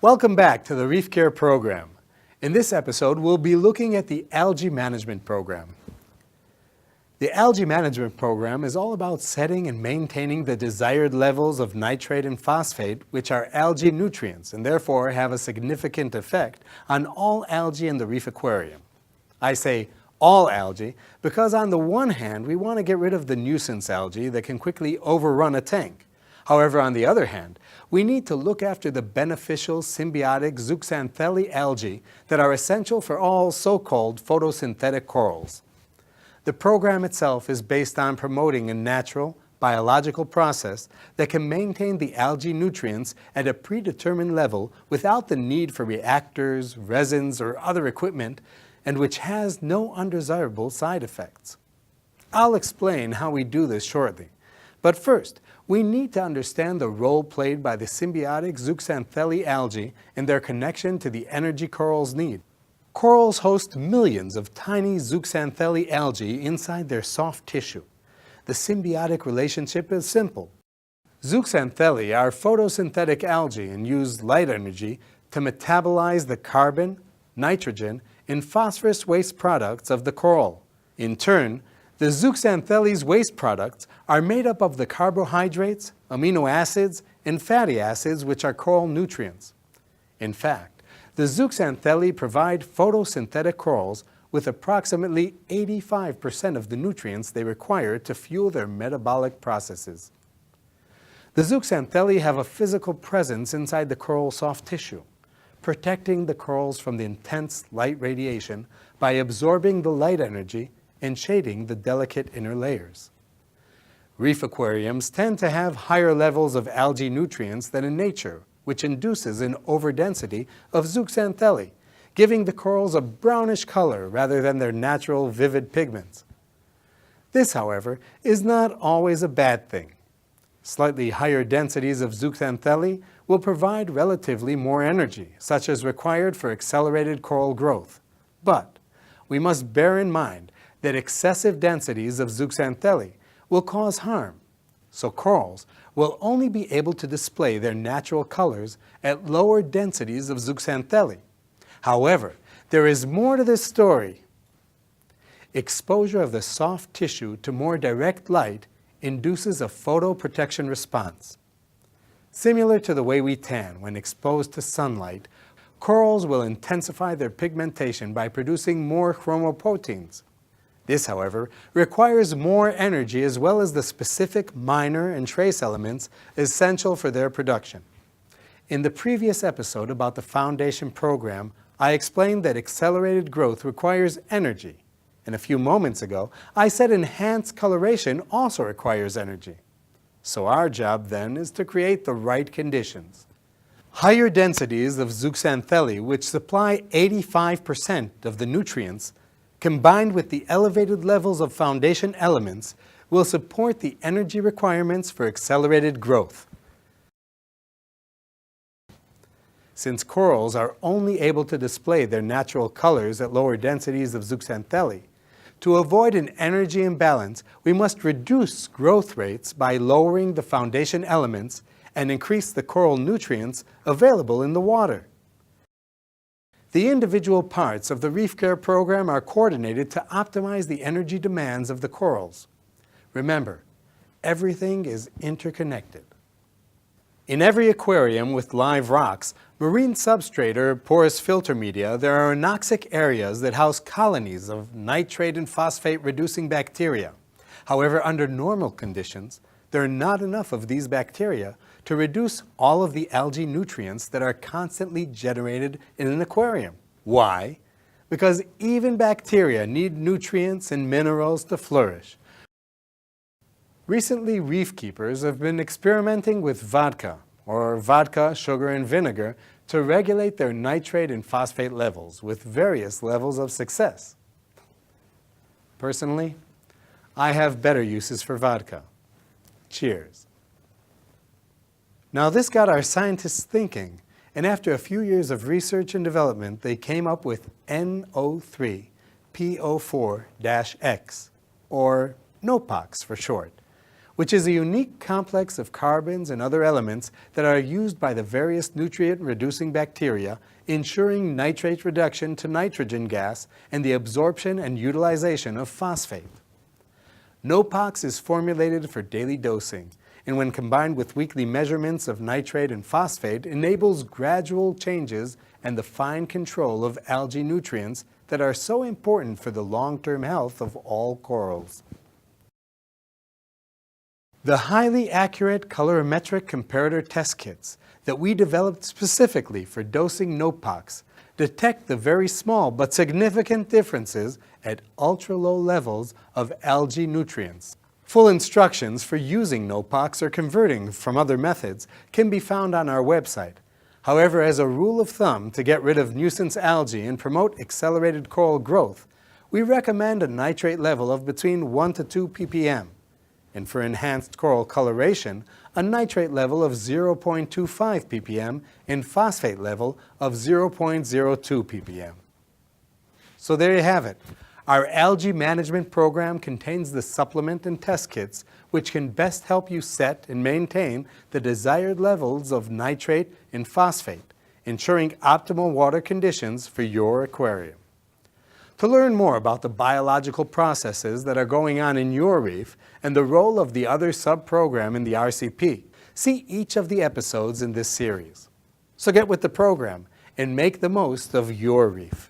Welcome back to the Reef Care program. In this episode, we'll be looking at the Algae Management Program. The Algae Management Program is all about setting and maintaining the desired levels of nitrate and phosphate, which are algae nutrients, and therefore have a significant effect on all algae in the reef aquarium. I say all algae because on the one hand, we want to get rid of the nuisance algae that can quickly overrun a tank. However, on the other hand, we need to look after the beneficial symbiotic Zooxanthellae algae that are essential for all so-called photosynthetic corals. The program itself is based on promoting a natural, biological process that can maintain the algae nutrients at a predetermined level without the need for reactors, resins, or other equipment, and which has no undesirable side effects. I'll explain how we do this shortly. But first, we need to understand the role played by the symbiotic Zooxanthellae algae in their connection to the energy corals need. Corals host millions of tiny Zooxanthellae algae inside their soft tissue. The symbiotic relationship is simple. Zooxanthellae are photosynthetic algae and use light energy to metabolize the carbon, nitrogen, and phosphorus waste products of the coral. In turn, the Zooxanthellae's waste products are made up of the carbohydrates, amino acids, and fatty acids, which are coral nutrients. In fact, the Zooxanthellae provide photosynthetic corals with approximately 85% of the nutrients they require to fuel their metabolic processes. The Zooxanthellae have a physical presence inside the coral soft tissue, protecting the corals from the intense light radiation by absorbing the light energy and shading the delicate inner layers. Reef aquariums tend to have higher levels of algae nutrients than in nature, which induces an overdensity of Zooxanthellae, giving the corals a brownish color rather than their natural vivid pigments. This, however, is not always a bad thing. Slightly higher densities of Zooxanthellae will provide relatively more energy, such as required for accelerated coral growth. But we must bear in mind that excessive densities of Zooxanthellae will cause harm, so corals will only be able to display their natural colors at lower densities of Zooxanthellae. However, there is more to this story. Exposure of the soft tissue to more direct light induces a photoprotection response. Similar to the way we tan when exposed to sunlight, corals will intensify their pigmentation by producing more chromoproteins. This, however, requires more energy as well as the specific minor and trace elements essential for their production. In the previous episode about the Foundation program, I explained that accelerated growth requires energy, and a few moments ago, I said enhanced coloration also requires energy. So our job then is to create the right conditions. Higher densities of Zooxanthellae, which supply 85% of the nutrients, combined with the elevated levels of foundation elements, will support the energy requirements for accelerated growth. Since corals are only able to display their natural colors at lower densities of Zooxanthellae, to avoid an energy imbalance, we must reduce growth rates by lowering the foundation elements and increase the coral nutrients available in the water. The individual parts of the Reef Care program are coordinated to optimize the energy demands of the corals. Remember, everything is interconnected. In every aquarium with live rocks, marine substrate or porous filter media, there are anoxic areas that house colonies of nitrate and phosphate reducing bacteria. However, under normal conditions, there are not enough of these bacteria to reduce all of the algae nutrients that are constantly generated in an aquarium. Why? Because even bacteria need nutrients and minerals to flourish. Recently, reef keepers have been experimenting with vodka, or vodka, sugar, and vinegar to regulate their nitrate and phosphate levels with various levels of success. Personally, I have better uses for vodka. Cheers. Now this got our scientists thinking, and after a few years of research and development, they came up with NO3PO4-X, or NOPOX for short, which is a unique complex of carbons and other elements that are used by the various nutrient-reducing bacteria, ensuring nitrate reduction to nitrogen gas and the absorption and utilization of phosphate. NOPOX is formulated for daily dosing, and when combined with weekly measurements of nitrate and phosphate, enables gradual changes and the fine control of algae nutrients that are so important for the long-term health of all corals. The highly accurate colorimetric comparator test kits that we developed specifically for dosing NOPOX detect the very small but significant differences at ultra-low levels of algae nutrients. Full instructions for using NOPOX or converting from other methods can be found on our website. However, as a rule of thumb to get rid of nuisance algae and promote accelerated coral growth, we recommend a nitrate level of between 1 to 2 ppm. And for enhanced coral coloration, a nitrate level of 0.25 ppm and phosphate level of 0.02 ppm. So there you have it. Our algae management program contains the supplement and test kits which can best help you set and maintain the desired levels of nitrate and phosphate, ensuring optimal water conditions for your aquarium. To learn more about the biological processes that are going on in your reef and the role of the other sub-program in the RCP, see each of the episodes in this series. So get with the program and make the most of your reef.